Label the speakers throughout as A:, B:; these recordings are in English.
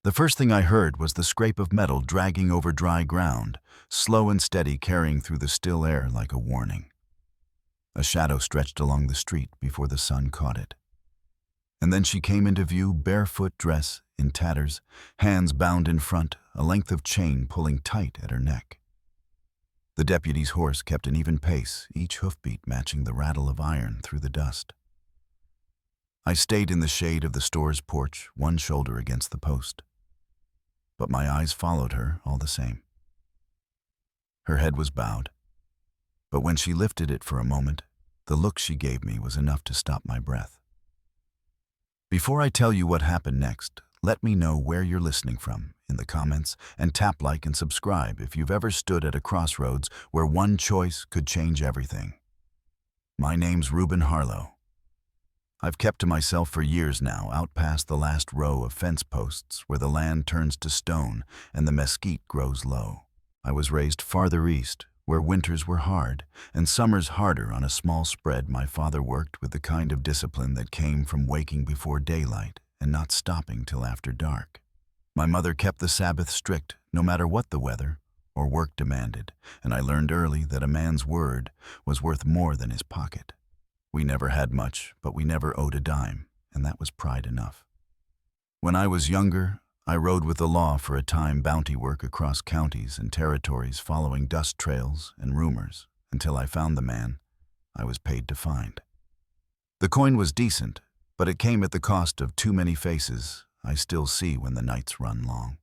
A: The first thing I heard was the scrape of metal dragging over dry ground, slow and steady, carrying through the still air like a warning. A shadow stretched along the street before the sun caught it. And then she came into view, barefoot, dress in tatters, hands bound in front, a length of chain pulling tight at her neck. The deputy's horse kept an even pace, each hoofbeat matching the rattle of iron through the dust. I stayed in the shade of the store's porch, one shoulder against the post. But my eyes followed her all the same. Her head was bowed, but when she lifted it for a moment, the look she gave me was enough to stop my breath. Before I tell you what happened next, let me know where you're listening from in the comments, and tap like and subscribe if you've ever stood at a crossroads where one choice could change everything. My name's Reuben Harlow. I've kept to myself for years now, out past the last row of fence posts where the land turns to stone and the mesquite grows low. I was raised farther east, where winters were hard and summers harder. On a small spread, my father worked with the kind of discipline that came from waking before daylight and not stopping till after dark. My mother kept the Sabbath strict, no matter what the weather or work demanded, and I learned early that a man's word was worth more than his pocket. We never had much, but we never owed a dime, and that was pride enough. When I was younger, I rode with the law for a time, bounty work across counties and territories, following dust trails and rumors, until I found the man I was paid to find. The coin was decent, but it came at the cost of too many faces I still see when the nights run long.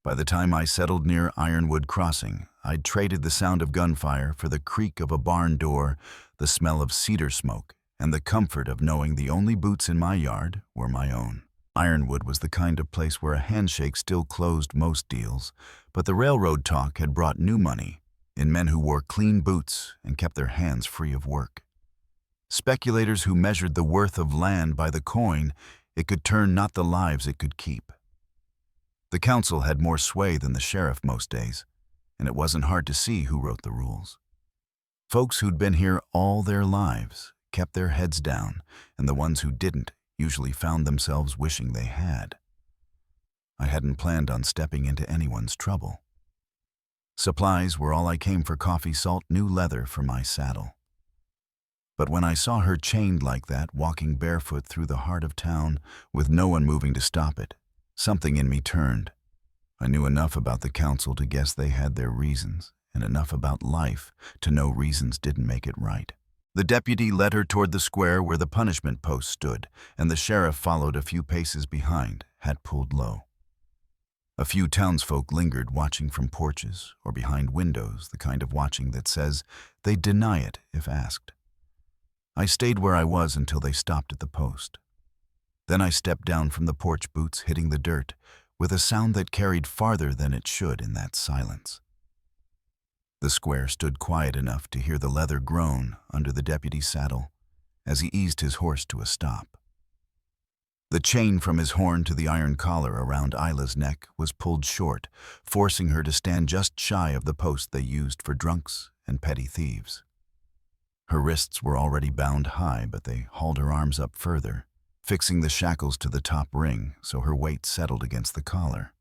A: By the time I settled near Ironwood Crossing, I'd traded the sound of gunfire for the creak of a barn door, the smell of cedar smoke, and the comfort of knowing the only boots in my yard were my own. Ironwood was the kind of place where a handshake still closed most deals, but the railroad talk had brought new money in men who wore clean boots and kept their hands free of work. Speculators who measured the worth of land by the coin it could turn, not the lives it could keep. The council had more sway than the sheriff most days, and it wasn't hard to see who wrote the rules. Folks who'd been here all their lives kept their heads down, and the ones who didn't usually found themselves wishing they had. I hadn't planned on stepping into anyone's trouble. Supplies were all I came for: coffee, salt, new leather for my saddle. But when I saw her chained like that, walking barefoot through the heart of town with no one moving to stop it, something in me turned. I knew enough about the council to guess they had their reasons, and enough about life to know reasons didn't make it right. The deputy led her toward the square where the punishment post stood, and the sheriff followed a few paces behind, hat pulled low. A few townsfolk lingered, watching from porches or behind windows, the kind of watching that says they'd deny it if asked. I stayed where I was until they stopped at the post. Then I stepped down from the porch, boots hitting the dirt, with a sound that carried farther than it should in that silence. The square stood quiet enough to hear the leather groan under the deputy's saddle as he eased his horse to a stop. The chain from his horn to the iron collar around Isla's neck was pulled short, forcing her to stand just shy of the post they used for drunks and petty thieves. Her wrists were already bound high, but they hauled her arms up further, fixing the shackles to the top ring so her weight settled against the collar.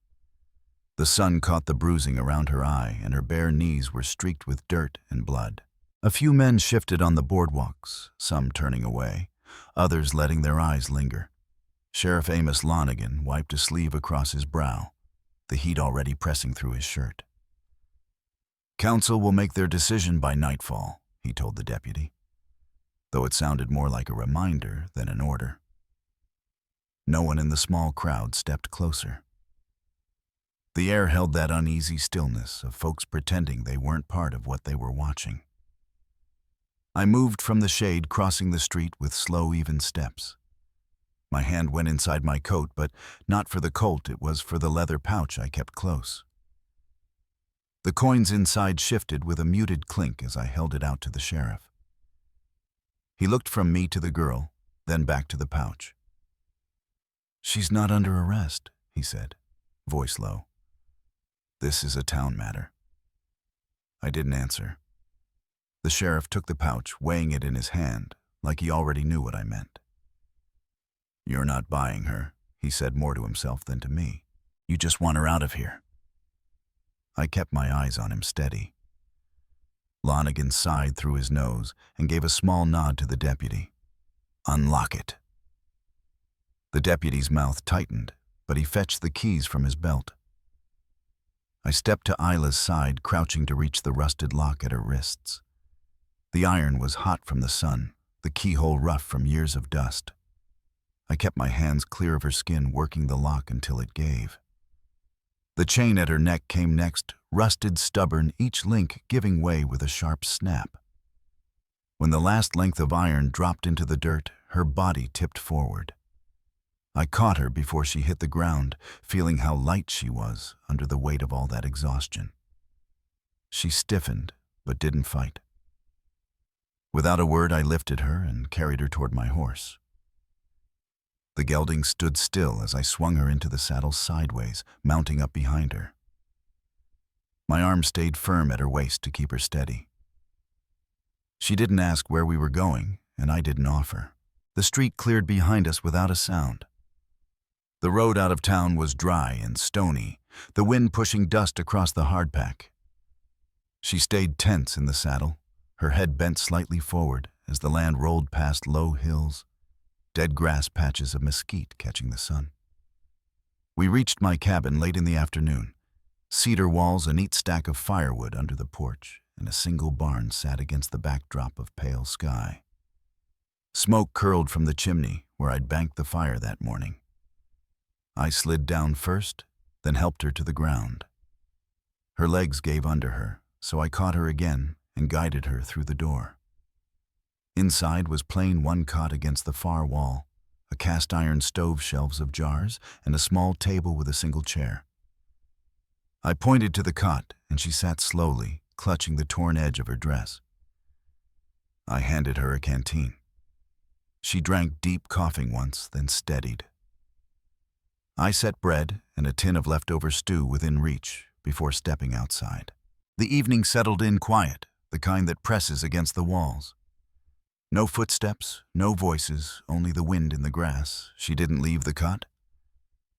A: The sun caught the bruising around her eye, and her bare knees were streaked with dirt and blood. A few men shifted on the boardwalks, some turning away, others letting their eyes linger. Sheriff Amos Lonigan wiped a sleeve across his brow, the heat already pressing through his shirt. "Council will make their decision by nightfall," he told the deputy, though it sounded more like a reminder than an order. No one in the small crowd stepped closer. The air held that uneasy stillness of folks pretending they weren't part of what they were watching. I moved from the shade, crossing the street with slow, even steps. My hand went inside my coat, but not for the Colt, it was for the leather pouch I kept close. The coins inside shifted with a muted clink as I held it out to the sheriff. He looked from me to the girl, then back to the pouch. "She's not under arrest," he said, voice low. "This is a town matter." I didn't answer. The sheriff took the pouch, weighing it in his hand, like he already knew what I meant. "You're not buying her," he said, more to himself than to me. You just want her out of here." I kept my eyes on him steady. Lonigan sighed through his nose and gave a small nod to the deputy. "Unlock it." The deputy's mouth tightened, but he fetched the keys from his belt. I stepped to Isla's side, crouching to reach the rusted lock at her wrists. The iron was hot from the sun, the keyhole rough from years of dust. I kept my hands clear of her skin, working the lock until it gave. The chain at her neck came next, rusted, stubborn, each link giving way with a sharp snap. When the last length of iron dropped into the dirt, her body tipped forward. I caught her before she hit the ground, feeling how light she was under the weight of all that exhaustion. She stiffened, but didn't fight. Without a word, I lifted her and carried her toward my horse. The gelding stood still as I swung her into the saddle sideways, mounting up behind her. My arm stayed firm at her waist to keep her steady. She didn't ask where we were going, and I didn't offer. The street cleared behind us without a sound. The road out of town was dry and stony, the wind pushing dust across the hardpack. She stayed tense in the saddle, her head bent slightly forward as the land rolled past low hills, dead grass patches of mesquite catching the sun. We reached my cabin late in the afternoon. Cedar walls, a neat stack of firewood under the porch, and a single barn sat against the backdrop of pale sky. Smoke curled from the chimney where I'd banked the fire that morning. I slid down first, then helped her to the ground. Her legs gave under her, so I caught her again and guided her through the door. Inside was plain one cot against the far wall, a cast-iron stove, shelves of jars, and a small table with a single chair. I pointed to the cot, and she sat slowly, clutching the torn edge of her dress. I handed her a canteen. She drank deep, coughing once, then steadied. I set bread and a tin of leftover stew within reach before stepping outside. The evening settled in quiet, the kind that presses against the walls. No footsteps, no voices, only the wind in the grass. She didn't leave the cot,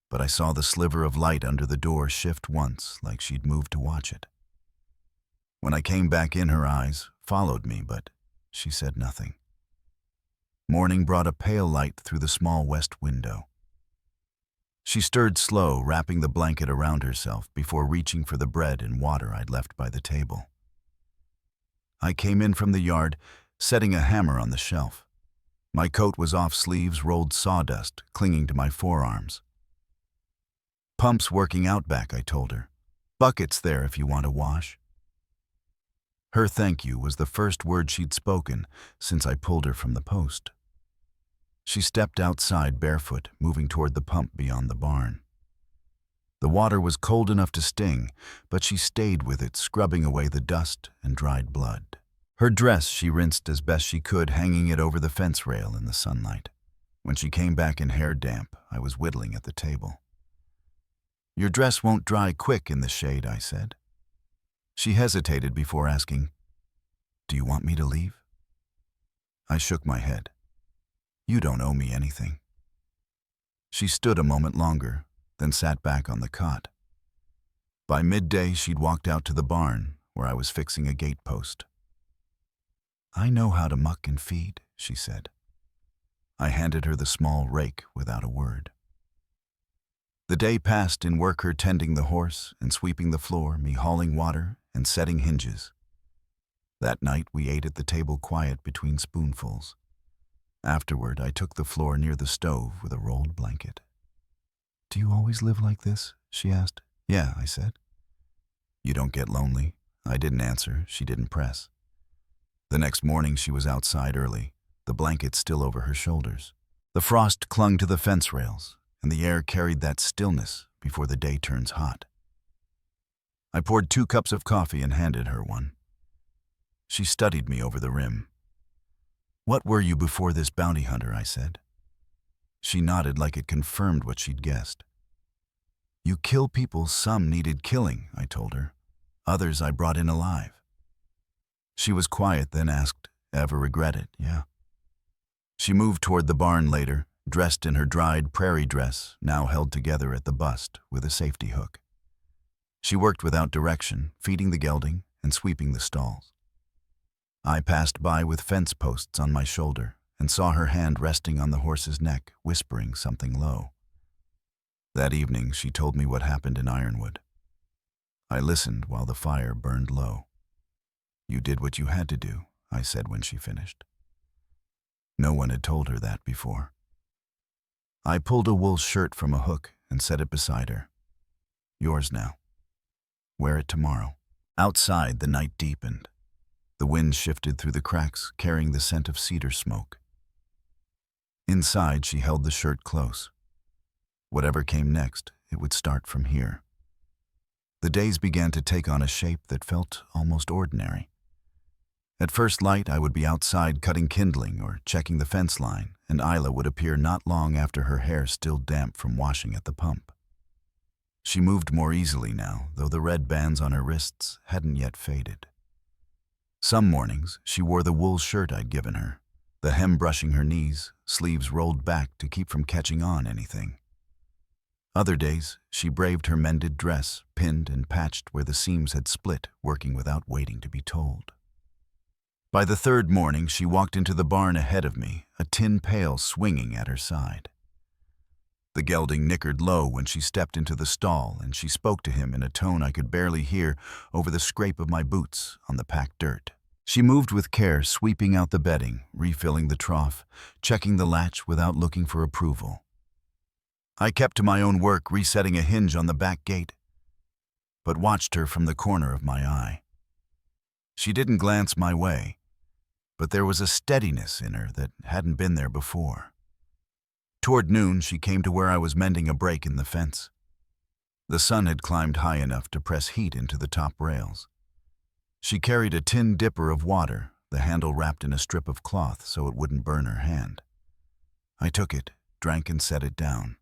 A: but I saw the sliver of light under the door shift once, like she'd moved to watch it. When I came back in, her eyes followed me, but she said nothing. Morning brought a pale light through the small west window. She stirred slow, wrapping the blanket around herself before reaching for the bread and water I'd left by the table. I came in from the yard, setting a hammer on the shelf. My coat was off sleeves, rolled sawdust clinging to my forearms. "Pump's working out back," I told her. "Bucket's there if you want to wash." Her thank you was the first word she'd spoken since I pulled her from the post. She stepped outside barefoot, moving toward the pump beyond the barn. The water was cold enough to sting, but she stayed with it, scrubbing away the dust and dried blood. Her dress she rinsed as best she could, hanging it over the fence rail in the sunlight. When she came back in hair damp, I was whittling at the table. "Your dress won't dry quick in the shade," I said. She hesitated before asking, "Do you want me to leave?" I shook my head. "You don't owe me anything." She stood a moment longer, then sat back on the cot. By midday, she'd walked out to the barn, where I was fixing a gate post. "I know how to muck and feed," she said. I handed her the small rake without a word. The day passed in work, her tending the horse and sweeping the floor, me hauling water and setting hinges. That night, we ate at the table quiet between spoonfuls. Afterward, I took the floor near the stove with a rolled blanket. "Do you always live like this?" she asked. "Yeah," I said. "You don't get lonely?" I didn't answer. She didn't press. The next morning, she was outside early, the blanket still over her shoulders. The frost clung to the fence rails, and the air carried that stillness before the day turns hot. I poured 2 cups of coffee and handed her one. She studied me over the rim. "What were you before this bounty hunter?" I said. She nodded like it confirmed what she'd guessed. "You kill people some needed killing," I told her. "Others I brought in alive." She was quiet, then asked, "Ever regret it?" "Yeah." She moved toward the barn later, dressed in her dried prairie dress, now held together at the bust with a safety hook. She worked without direction, feeding the gelding and sweeping the stalls. I passed by with fence posts on my shoulder and saw her hand resting on the horse's neck, whispering something low. That evening, she told me what happened in Ironwood. I listened while the fire burned low. "You did what you had to do," I said when she finished. No one had told her that before. I pulled a wool shirt from a hook and set it beside her. "Yours now. Wear it tomorrow." Outside, the night deepened. The wind shifted through the cracks, carrying the scent of cedar smoke. Inside, she held the shirt close. Whatever came next, it would start from here. The days began to take on a shape that felt almost ordinary. At first light, I would be outside cutting kindling or checking the fence line, and Isla would appear not long after, her hair still damp from washing at the pump. She moved more easily now, though the red bands on her wrists hadn't yet faded. Some mornings, she wore the wool shirt I'd given her, the hem brushing her knees, sleeves rolled back to keep from catching on anything. Other days, she braved her mended dress, pinned and patched where the seams had split, working without waiting to be told. By the third morning, she walked into the barn ahead of me, a tin pail swinging at her side. The gelding nickered low when she stepped into the stall, and she spoke to him in a tone I could barely hear over the scrape of my boots on the packed dirt. She moved with care, sweeping out the bedding, refilling the trough, checking the latch without looking for approval. I kept to my own work, resetting a hinge on the back gate, but watched her from the corner of my eye. She didn't glance my way, but there was a steadiness in her that hadn't been there before. Toward noon, she came to where I was mending a break in the fence. The sun had climbed high enough to press heat into the top rails. She carried a tin dipper of water, the handle wrapped in a strip of cloth so it wouldn't burn her hand. I took it, drank and set it down.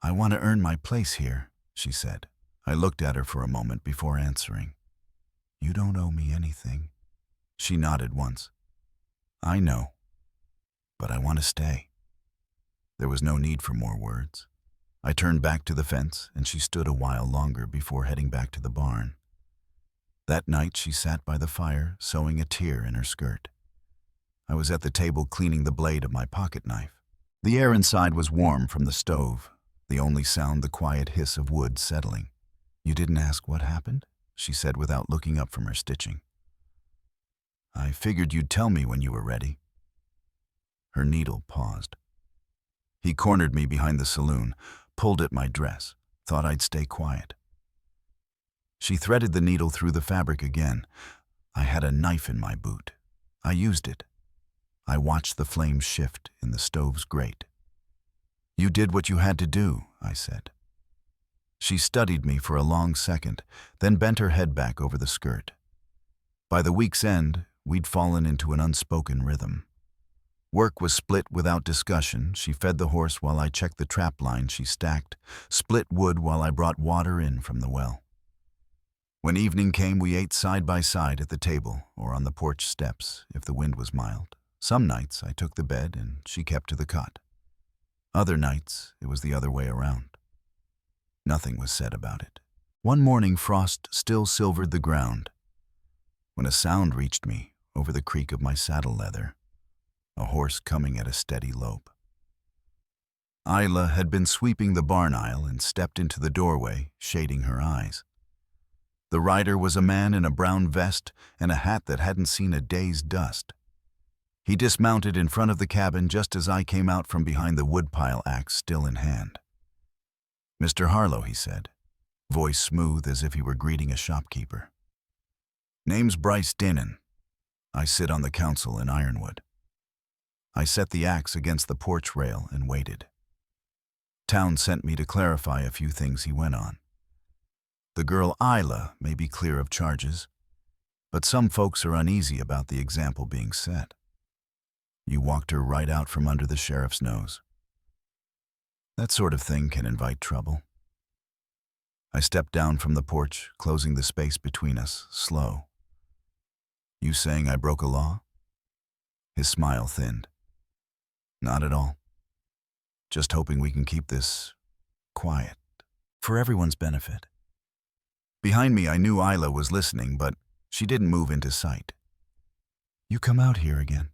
A: "I want to earn my place here," she said. I looked at her for a moment before answering. "You don't owe me anything." She nodded once. "I know, but I want to stay." There was no need for more words. I turned back to the fence, and she stood a while longer before heading back to the barn. That night, she sat by the fire, sewing a tear in her skirt. I was at the table cleaning the blade of my pocket knife. The air inside was warm from the stove, the only sound the quiet hiss of wood settling. "You didn't ask what happened?" she said without looking up from her stitching. "I figured you'd tell me when you were ready." Her needle paused. He cornered me behind the saloon, pulled at my dress, thought I'd stay quiet. She threaded the needle through the fabric again. I had a knife in my boot. I used it. I watched the flames shift in the stove's grate. "You did what you had to do," I said. She studied me for a long second, then bent her head back over the skirt. By the week's end, we'd fallen into an unspoken rhythm. Work was split without discussion. She fed the horse while I checked the trap line she stacked, split wood while I brought water in from the well. When evening came, we ate side by side at the table or on the porch steps if the wind was mild. Some nights I took the bed and she kept to the cot. Other nights, it was the other way around. Nothing was said about it. One morning, frost still silvered the ground, when a sound reached me over the creak of my saddle leather, a horse coming at a steady lope. Isla had been sweeping the barn aisle and stepped into the doorway, shading her eyes. The rider was a man in a brown vest and a hat that hadn't seen a day's dust. He dismounted in front of the cabin just as I came out from behind the woodpile, axe still in hand. "Mr. Harlow," he said, voice smooth as if he were greeting a shopkeeper. "Name's Bryce Dinnan. I sit on the council in Ironwood." I set the axe against the porch rail and waited. Town sent me to clarify a few things, he went on. "The girl Isla may be clear of charges, but some folks are uneasy about the example being set. You walked her right out from under the sheriff's nose. That sort of thing can invite trouble." I stepped down from the porch, closing the space between us, slow. "You saying I broke a law?" His smile thinned. "Not at all. Just hoping we can keep this quiet for everyone's benefit. Behind me, I knew Isla was listening, but she didn't move into sight. You come out here again,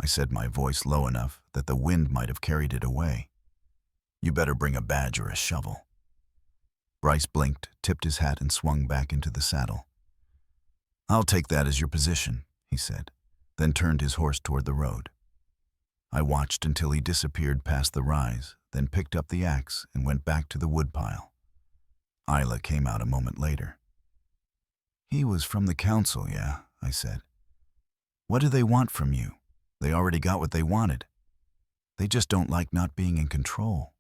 A: I said, my voice low enough that the wind might have carried it away. You better bring a badge or a shovel. Bryce blinked, tipped his hat, and swung back into the saddle. I'll take that as your position, he said, then turned his horse toward the road. I watched until he disappeared past the rise, then picked up the axe and went back to the woodpile. Isla came out a moment later. He was from the council, yeah, I said. What do they want from you? They already got what they wanted. They just don't like not being in control.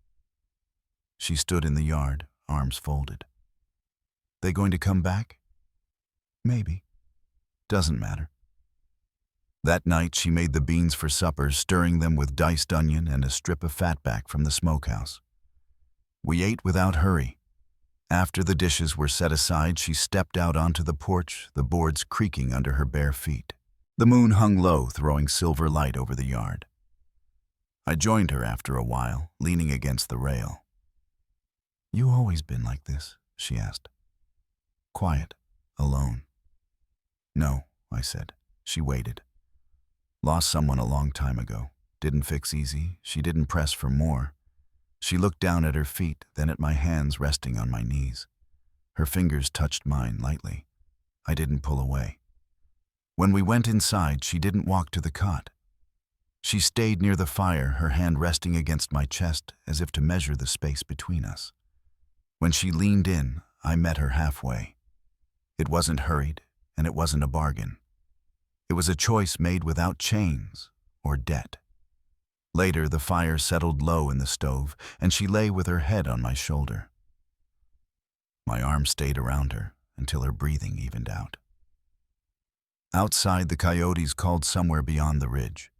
A: She stood in the yard, arms folded. They going to come back? Maybe. Doesn't matter. That night she made the beans for supper, stirring them with diced onion and a strip of fatback from the smokehouse. We ate without hurry. After the dishes were set aside, she stepped out onto the porch, the boards creaking under her bare feet. The moon hung low, throwing silver light over the yard. I joined her after a while, leaning against the rail. You always been like this? She asked. Quiet, alone. No, I said. She waited. Lost someone a long time ago. Didn't fix easy. She didn't press for more. She looked down at her feet, then at my hands resting on my knees. Her fingers touched mine lightly. I didn't pull away. When we went inside, she didn't walk to the cot. She stayed near the fire, her hand resting against my chest as if to measure the space between us. When she leaned in, I met her halfway. It wasn't hurried, and it wasn't a bargain. It was a choice made without chains or debt. Later, the fire settled low in the stove, and she lay with her head on my shoulder. My arm stayed around her until her breathing evened out. Outside, the coyotes called somewhere beyond the ridge.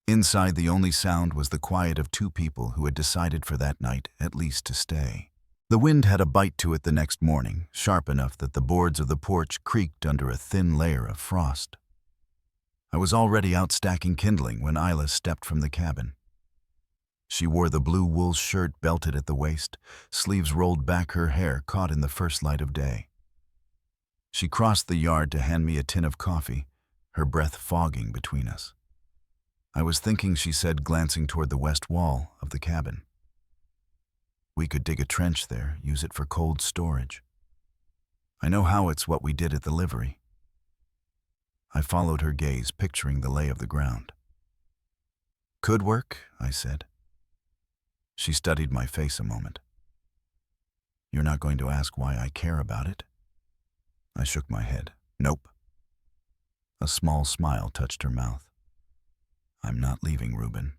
A: Inside, the only sound was the quiet of two people who had decided for that night at least to stay. The wind had a bite to it the next morning, sharp enough that the boards of the porch creaked under a thin layer of frost. I was already out stacking kindling when Isla stepped from the cabin. She wore the blue wool shirt belted at the waist, sleeves rolled back, her hair caught in the first light of day. She crossed the yard to hand me a tin of coffee, her breath fogging between us. I was thinking, she said, glancing toward the west wall of the cabin. We could dig a trench there, use it for cold storage. I know how, it's what we did at the livery. I followed her gaze, picturing the lay of the ground. Could work, I said. She studied my face a moment. You're not going to ask why I care about it? I shook my head. Nope. A small smile touched her mouth. I'm not leaving, Reuben.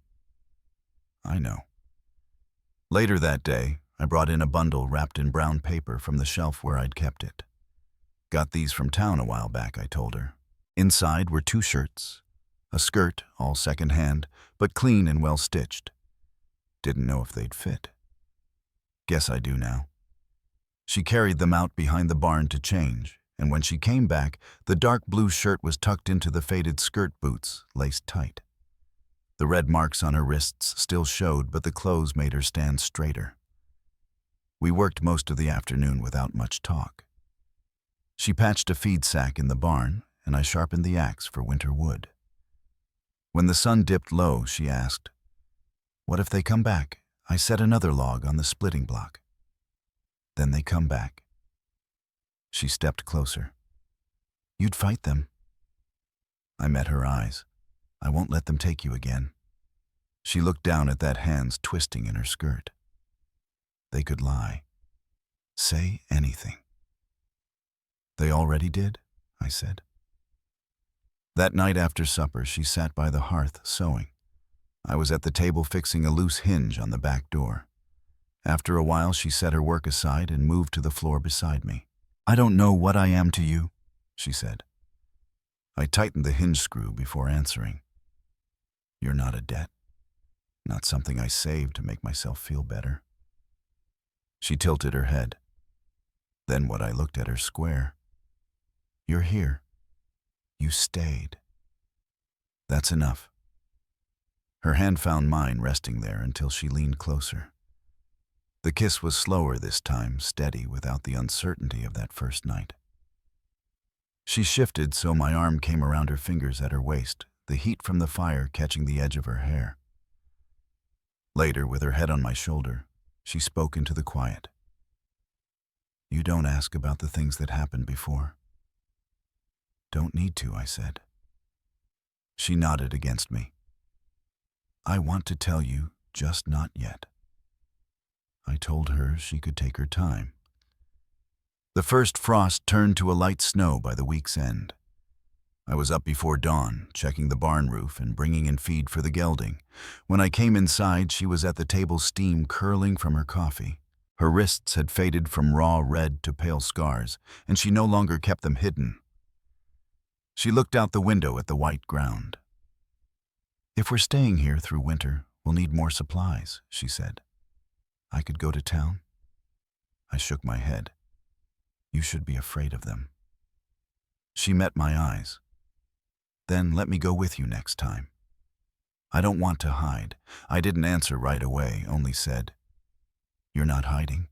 A: I know. Later that day, I brought in a bundle wrapped in brown paper from the shelf where I'd kept it. Got these from town a while back, I told her. Inside were 2 shirts, a skirt, all second-hand, but clean and well-stitched. Didn't know if they'd fit. Guess I do now. She carried them out behind the barn to change, and when she came back, the dark blue shirt was tucked into the faded skirt boots, laced tight. The red marks on her wrists still showed, but the clothes made her stand straighter. We worked most of the afternoon without much talk. She patched a feed sack in the barn, and I sharpened the axe for winter wood. When the sun dipped low, she asked, "What if they come back?" I set another log on the splitting block. Then they come back. She stepped closer. You'd fight them. I met her eyes. I won't let them take you again. She looked down at that hands twisting in her skirt. They could lie. Say anything. They already did, I said. That night after supper, she sat by the hearth sewing. I was at the table fixing a loose hinge on the back door. After a while, she set her work aside and moved to the floor beside me. I don't know what I am to you, she said. I tightened the hinge screw before answering. You're not a debt, not something I saved to make myself feel better. She tilted her head. Then what I looked at her square. You're here. You stayed. That's enough. Her hand found mine resting there until she leaned closer. The kiss was slower this time, steady, without the uncertainty of that first night. She shifted so my arm came around her fingers at her waist, the heat from the fire catching the edge of her hair. Later, with her head on my shoulder, she spoke into the quiet. "You don't ask about the things that happened before." "Don't need to," I said. She nodded against me. "I want to tell you, just not yet." I told her she could take her time. The first frost turned to a light snow by the week's end. I was up before dawn, checking the barn roof and bringing in feed for the gelding. When I came inside, she was at the table, steam curling from her coffee. Her wrists had faded from raw red to pale scars, and she no longer kept them hidden. She looked out the window at the white ground. "If we're staying here through winter, we'll need more supplies," she said. "I could go to town." I shook my head. "You should be afraid of them." She met my eyes. "Then let me go with you next time." "I don't want to hide." I didn't answer right away, only said, "You're not hiding.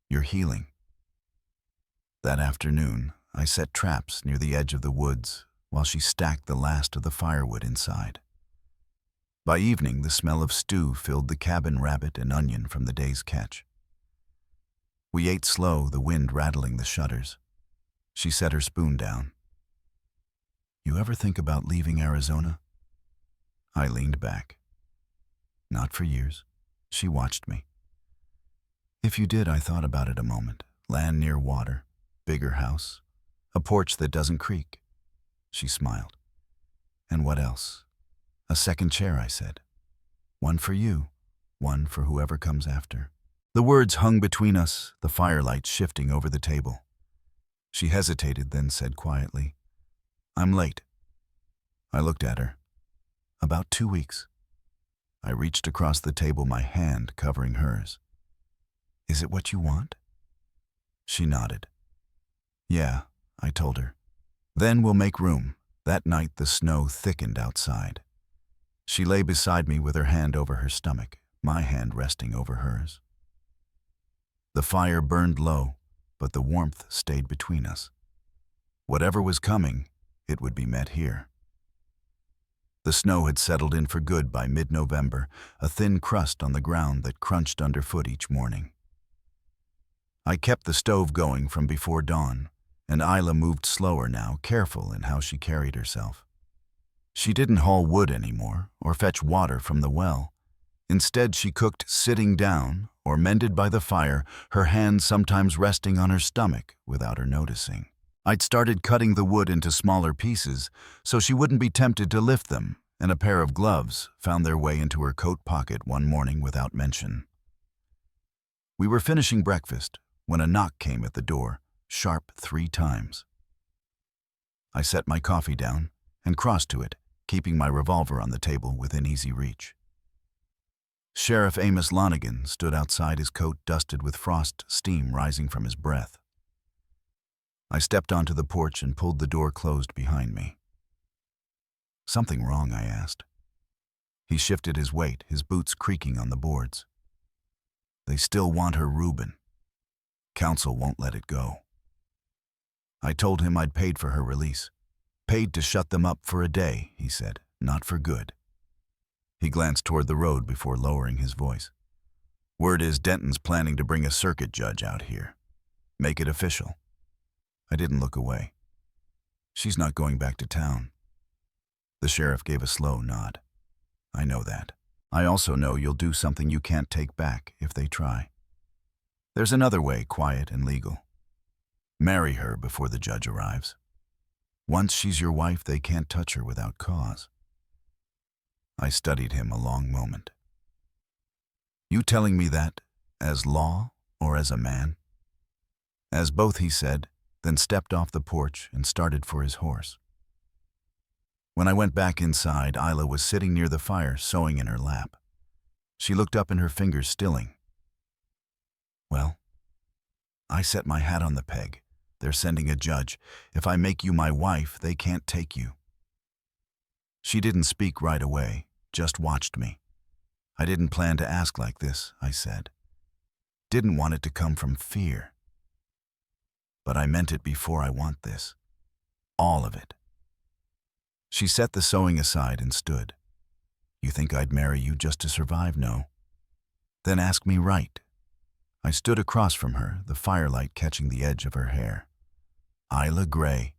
A: You're healing." That afternoon, I set traps near the edge of the woods while she stacked the last of the firewood inside. By evening, the smell of stew filled the cabin, rabbit and onion from the day's catch. We ate slow, the wind rattling the shutters. She set her spoon down. "You ever think about leaving Arizona?" I leaned back. "Not for years." She watched me. "If you did," I thought about it a moment. "Land near water, bigger house, a porch that doesn't creak." She smiled. "And what else?" "A second chair," I said. "One for you, one for whoever comes after." The words hung between us, the firelight shifting over the table. She hesitated, then said quietly, "I'm late." I looked at her. "About 2 weeks." I reached across the table, my hand covering hers. "Is it what you want?" She nodded. "Yeah," I told her. "Then we'll make room." That night the snow thickened outside. She lay beside me with her hand over her stomach, my hand resting over hers. The fire burned low, but the warmth stayed between us. Whatever was coming, it would be met here. The snow had settled in for good by mid-November, a thin crust on the ground that crunched underfoot each morning. I kept the stove going from before dawn, and Isla moved slower now, careful in how she carried herself. She didn't haul wood anymore or fetch water from the well. Instead, she cooked sitting down or mended by the fire, her hands sometimes resting on her stomach without her noticing. I'd started cutting the wood into smaller pieces so she wouldn't be tempted to lift them, and a pair of gloves found their way into her coat pocket one morning without mention. We were finishing breakfast when a knock came at the door, sharp 3 times. I set my coffee down and crossed to it, keeping my revolver on the table within easy reach. Sheriff Amos Lonigan stood outside, his coat dusted with frost, steam rising from his breath. I stepped onto the porch and pulled the door closed behind me. "Something wrong?" I asked. He shifted his weight, his boots creaking on the boards. "They still want her Reuben. Council won't let it go." I told him I'd paid for her release. "Paid to shut them up for a day," he said, "not for good." He glanced toward the road before lowering his voice. "Word is Denton's planning to bring a circuit judge out here. Make it official." I didn't look away. "She's not going back to town." The sheriff gave a slow nod. "I know that. I also know you'll do something you can't take back if they try. There's another way, quiet and legal. Marry her before the judge arrives. Once she's your wife, they can't touch her without cause." I studied him a long moment. "You telling me that as law or as a man?" "As both," he said, then stepped off the porch and started for his horse. When I went back inside, Isla was sitting near the fire, sewing in her lap. She looked up and her fingers stilling. "Well, I set my hat on the peg. They're sending a judge. If I make you my wife, they can't take you." She didn't speak right away, just watched me. I didn't plan to ask like this, I said. Didn't want it to come from fear. But I meant it before I want this. All of it. She set the sewing aside and stood. You think I'd marry you just to survive? No. Then ask me right. I stood across from her, the firelight catching the edge of her hair. Isla Gray,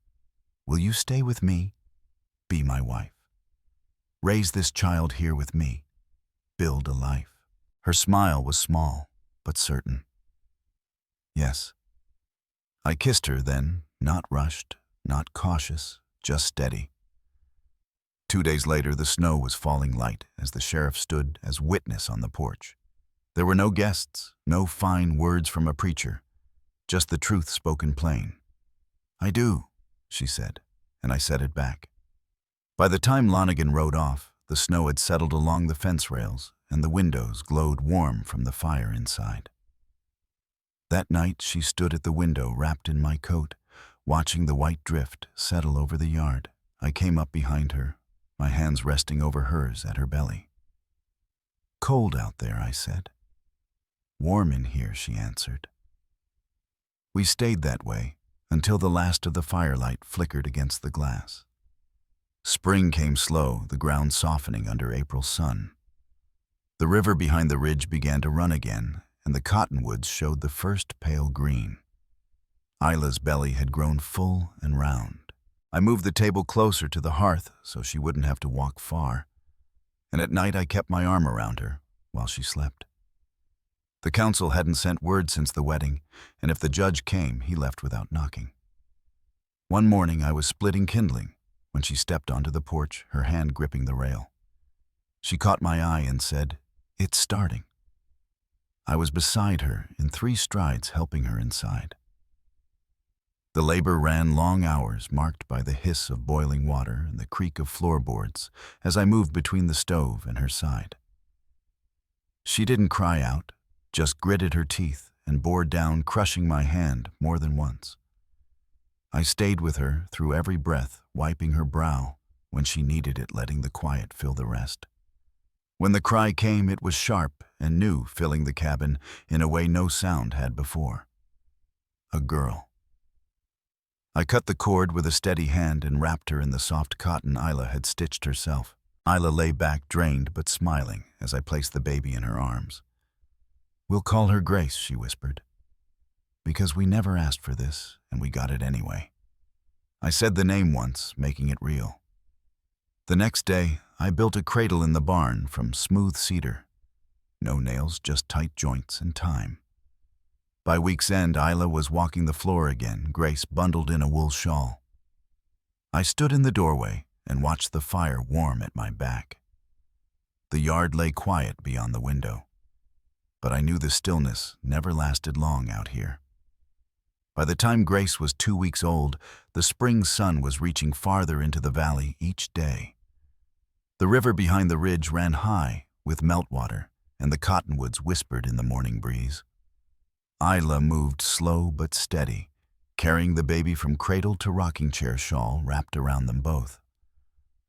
A: will you stay with me? Be my wife. Raise this child here with me. Build a life. Her smile was small, but certain. Yes. I kissed her then, not rushed, not cautious, just steady. 2 days later, the snow was falling light as the sheriff stood as witness on the porch. There were no guests, no fine words from a preacher, just the truth spoken plain. I do, she said, and I said it back. By the time Lonigan rode off, the snow had settled along the fence rails, and the windows glowed warm from the fire inside. That night she stood at the window wrapped in my coat, watching the white drift settle over the yard. I came up behind her, my hands resting over hers at her belly. Cold out there, I said. Warm in here, she answered. We stayed that way until the last of the firelight flickered against the glass. Spring came slow, the ground softening under April's sun. The river behind the ridge began to run again, and the cottonwoods showed the first pale green. Isla's belly had grown full and round. I moved the table closer to the hearth so she wouldn't have to walk far, and at night I kept my arm around her while she slept. The council hadn't sent word since the wedding, and if the judge came, he left without knocking. One morning I was splitting kindling when she stepped onto the porch, her hand gripping the rail. She caught my eye and said, "It's starting." I was beside her in 3 strides, helping her inside. The labor ran long hours, marked by the hiss of boiling water and the creak of floorboards as I moved between the stove and her side. She didn't cry out, just gritted her teeth and bore down, crushing my hand more than once. I stayed with her through every breath, wiping her brow when she needed it, letting the quiet fill the rest. When the cry came, it was sharp and new, filling the cabin in a way no sound had before. A girl. I cut the cord with a steady hand and wrapped her in the soft cotton Isla had stitched herself. Isla lay back, drained but smiling, as I placed the baby in her arms. "We'll call her Grace," she whispered, "because we never asked for this, and we got it anyway." I said the name once, making it real. The next day, I built a cradle in the barn from smooth cedar. No nails, just tight joints and time. By week's end, Isla was walking the floor again, Grace bundled in a wool shawl. I stood in the doorway and watched the fire warm at my back. The yard lay quiet beyond the window, but I knew the stillness never lasted long out here. By the time Grace was 2 weeks old, the spring sun was reaching farther into the valley each day. The river behind the ridge ran high with meltwater, and the cottonwoods whispered in the morning breeze. Isla moved slow but steady, carrying the baby from cradle to rocking chair, shawl wrapped around them both.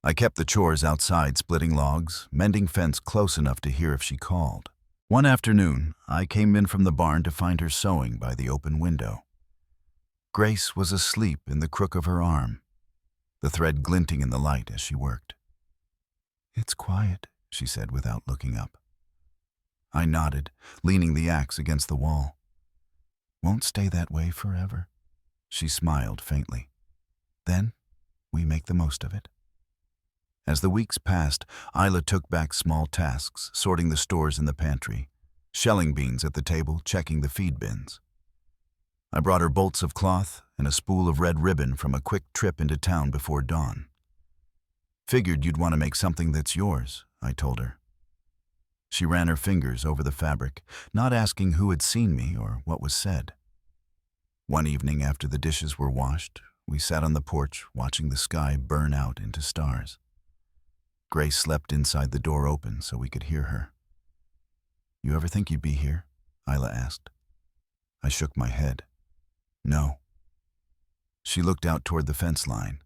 A: I kept the chores outside, splitting logs, mending fence close enough to hear if she called. One afternoon, I came in from the barn to find her sewing by the open window. Grace was asleep in the crook of her arm, the thread glinting in the light as she worked. "It's quiet," she said without looking up. I nodded, leaning the axe against the wall. "Won't stay that way forever." She smiled faintly. "Then we make the most of it." As the weeks passed, Isla took back small tasks, sorting the stores in the pantry, shelling beans at the table, checking the feed bins. I brought her bolts of cloth and a spool of red ribbon from a quick trip into town before dawn. "Figured you'd want to make something that's yours," I told her. She ran her fingers over the fabric, not asking who had seen me or what was said. One evening after the dishes were washed, we sat on the porch watching the sky burn out into stars. Grace slept inside the door open so we could hear her. "You ever think you'd be here?" Isla asked. I shook my head. "No." She looked out toward the fence line.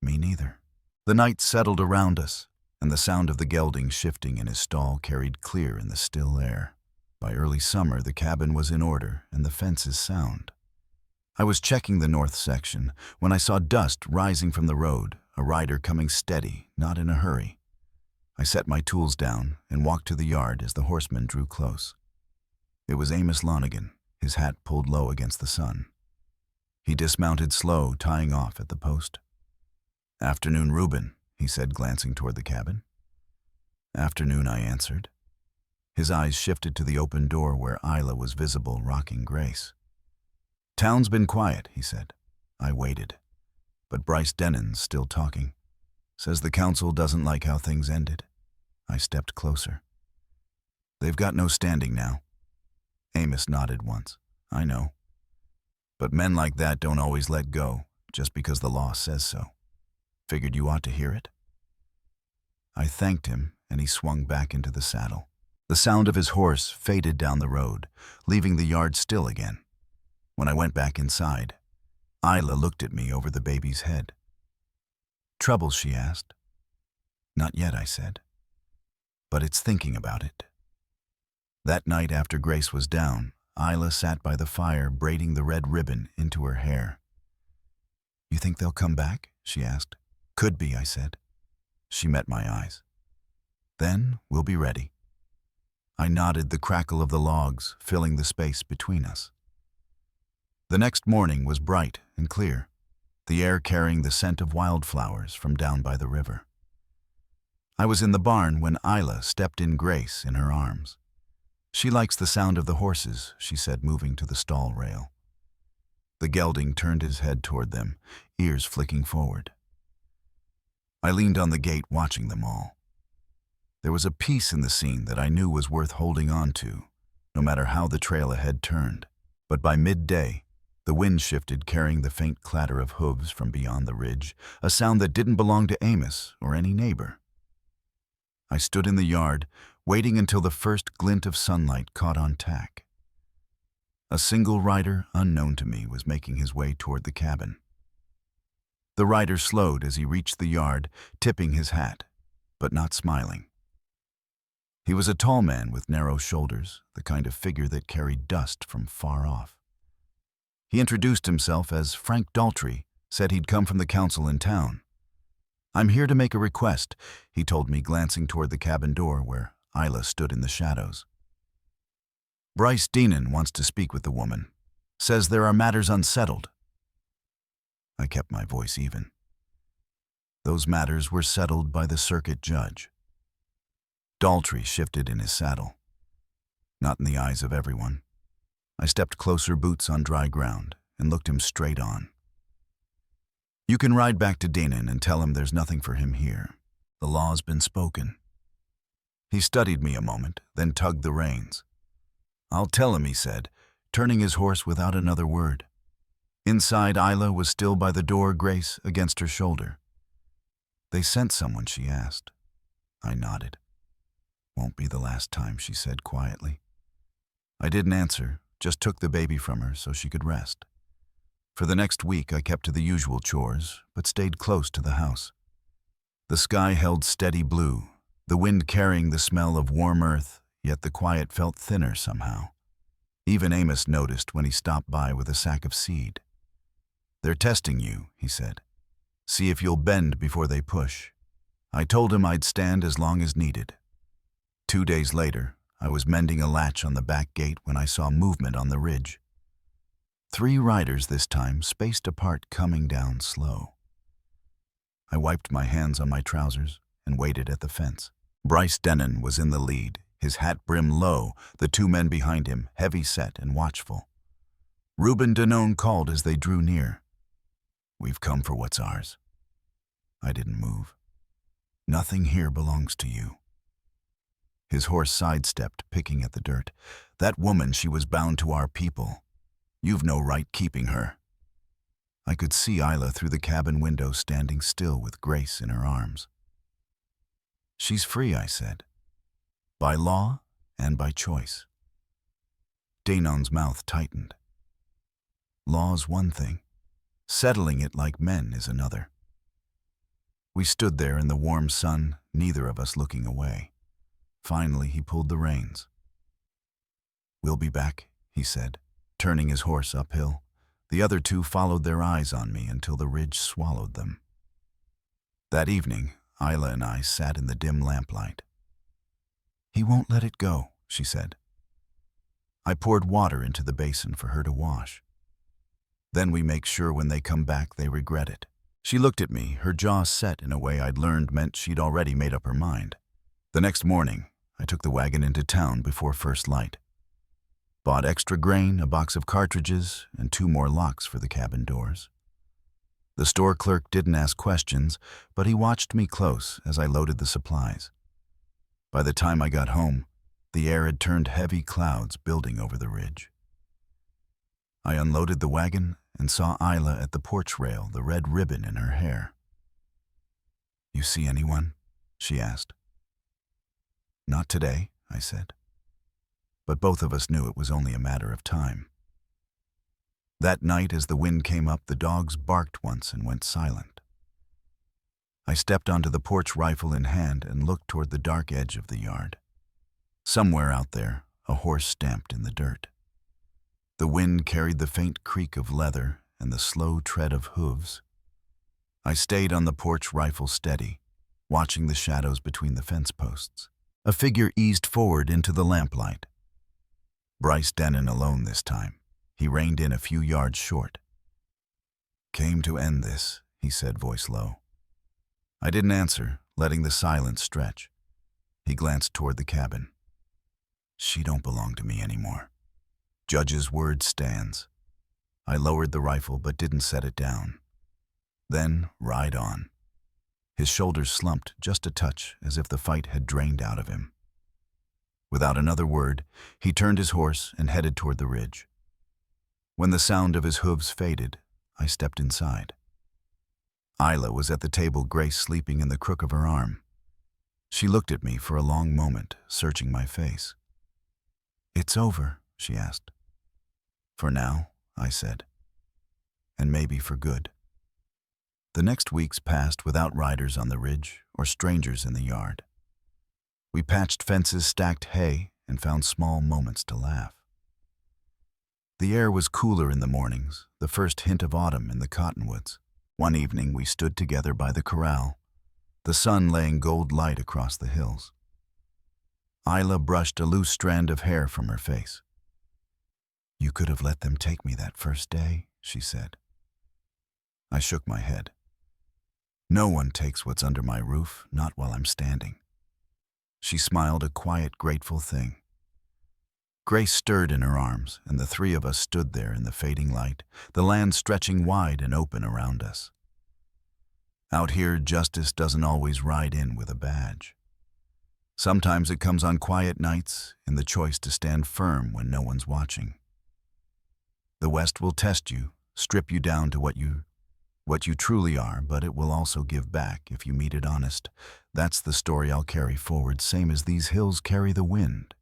A: "Me neither." The night settled around us, and the sound of the gelding shifting in his stall carried clear in the still air. By early summer, the cabin was in order and the fences sound. I was checking the north section when I saw dust rising from the road, a rider coming steady, not in a hurry. I set my tools down and walked to the yard as the horseman drew close. It was Amos Lonigan, his hat pulled low against the sun. He dismounted slow, tying off at the post. "Afternoon, Reuben," he said, glancing toward the cabin. "Afternoon," I answered. His eyes shifted to the open door where Isla was visible, rocking Grace. "Town's been quiet," he said. I waited. But Bryce Denon's still talking. "Says the council doesn't like how things ended." I stepped closer. "They've got no standing now." Amos nodded once. "I know. But men like that don't always let go, just because the law says so. Figured you ought to hear it." I thanked him, and he swung back into the saddle. The sound of his horse faded down the road, leaving the yard still again. When I went back inside, Isla looked at me over the baby's head. "Trouble?" she asked. "Not yet," I said. "But it's thinking about it." That night after Grace was down, Isla sat by the fire braiding the red ribbon into her hair. "You think they'll come back?" she asked. "Could be," I said. She met my eyes. "Then we'll be ready." I nodded, the crackle of the logs filling the space between us. The next morning was bright and clear, the air carrying the scent of wildflowers from down by the river. I was in the barn when Isla stepped in, Grace in her arms. "She likes the sound of the horses," she said, moving to the stall rail. The gelding turned his head toward them, ears flicking forward. I leaned on the gate, watching them all. There was a peace in the scene that I knew was worth holding on to, no matter how the trail ahead turned. But by midday, the wind shifted, carrying the faint clatter of hooves from beyond the ridge, a sound that didn't belong to Amos or any neighbor. I stood in the yard, waiting until the first glint of sunlight caught on tack. A single rider, unknown to me, was making his way toward the cabin. The rider slowed as he reached the yard, tipping his hat, but not smiling. He was a tall man with narrow shoulders, the kind of figure that carried dust from far off. He introduced himself as Frank Daltrey, said he'd come from the council in town. "I'm here to make a request," he told me, glancing toward the cabin door where Isla stood in the shadows. "Bryce Denon wants to speak with the woman. Says there are matters unsettled." I kept my voice even. Those matters were settled by the circuit judge. Daltrey shifted in his saddle. Not in the eyes of everyone. I stepped closer, boots on dry ground, and looked him straight on. "You can ride back to Denon and tell him there's nothing for him here. The law's been spoken." He studied me a moment, then tugged the reins. "I'll tell him," he said, turning his horse without another word. Inside, Isla was still by the door, Grace against her shoulder. "They sent someone?" she asked. I nodded. "Won't be the last time," she said quietly. I didn't answer, just took the baby from her so she could rest. For the next week, I kept to the usual chores, but stayed close to the house. The sky held steady blue, the wind carrying the smell of warm earth, yet the quiet felt thinner somehow. Even Amos noticed when he stopped by with a sack of seed. "They're testing you," he said. "See if you'll bend before they push." I told him I'd stand as long as needed. 2 days later, I was mending a latch on the back gate when I saw movement on the ridge. 3 riders this time, spaced apart, coming down slow. I wiped my hands on my trousers and waited at the fence. Bryce Denon was in the lead, his hat brim low, the 2 men behind him, heavy-set and watchful. Reuben Denon called as they drew near. "We've come for what's ours." I didn't move. "Nothing here belongs to you." His horse sidestepped, picking at the dirt. "That woman, she was bound to our people. You've no right keeping her." I could see Isla through the cabin window, standing still with Grace in her arms. "She's free," I said. "By law and by choice." Denon's mouth tightened. "Law's one thing. Settling it like men is another." We stood there in the warm sun, neither of us looking away. Finally, he pulled the reins. "We'll be back," he said, turning his horse uphill. The other two followed their eyes on me until the ridge swallowed them. That evening, Isla and I sat in the dim lamplight. "He won't let it go," she said. I poured water into the basin for her to wash. "Then we make sure when they come back they regret it." She looked at me, her jaw set in a way I'd learned meant she'd already made up her mind. The next morning, I took the wagon into town before first light. Bought extra grain, a box of cartridges, and 2 more locks for the cabin doors. The store clerk didn't ask questions, but he watched me close as I loaded the supplies. By the time I got home, the air had turned heavy clouds building over the ridge. I unloaded the wagon and saw Isla at the porch rail, the red ribbon in her hair. "You see anyone?" she asked. "Not today," I said. But both of us knew it was only a matter of time. That night, as the wind came up, the dogs barked once and went silent. I stepped onto the porch, rifle in hand, and looked toward the dark edge of the yard. Somewhere out there, a horse stamped in the dirt. The wind carried the faint creak of leather and the slow tread of hooves. I stayed on the porch, rifle steady, watching the shadows between the fence posts. A figure eased forward into the lamplight. Bryce Denon alone this time. He reined in a few yards short. "Came to end this," he said, voice low. I didn't answer, letting the silence stretch. He glanced toward the cabin. "She don't belong to me anymore. Judge's word stands." I lowered the rifle but didn't set it down. Then, ride on. His shoulders slumped just a touch, as if the fight had drained out of him. Without another word, he turned his horse and headed toward the ridge. When the sound of his hooves faded, I stepped inside. Isla was at the table, Grace sleeping in the crook of her arm. She looked at me for a long moment, searching my face. "It's over?" she asked. "For now," I said. "And maybe for good." The next weeks passed without riders on the ridge or strangers in the yard. We patched fences, stacked hay, and found small moments to laugh. The air was cooler in the mornings, the first hint of autumn in the cottonwoods. One evening we stood together by the corral, the sun laying gold light across the hills. Isla brushed a loose strand of hair from her face. "You could have let them take me that first day," she said. I shook my head. "No one takes what's under my roof, not while I'm standing." She smiled, a quiet, grateful thing. Grace stirred in her arms, and the 3 of us stood there in the fading light, the land stretching wide and open around us. Out here, justice doesn't always ride in with a badge. Sometimes it comes on quiet nights, in the choice to stand firm when no one's watching. The West will test you, strip you down to what you truly are, but it will also give back if you meet it honest. That's the story I'll carry forward, same as these hills carry the wind.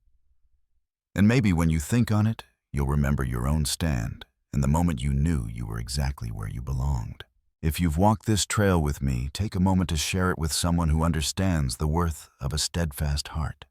A: And maybe when you think on it, you'll remember your own stand and the moment you knew you were exactly where you belonged. If you've walked this trail with me, take a moment to share it with someone who understands the worth of a steadfast heart.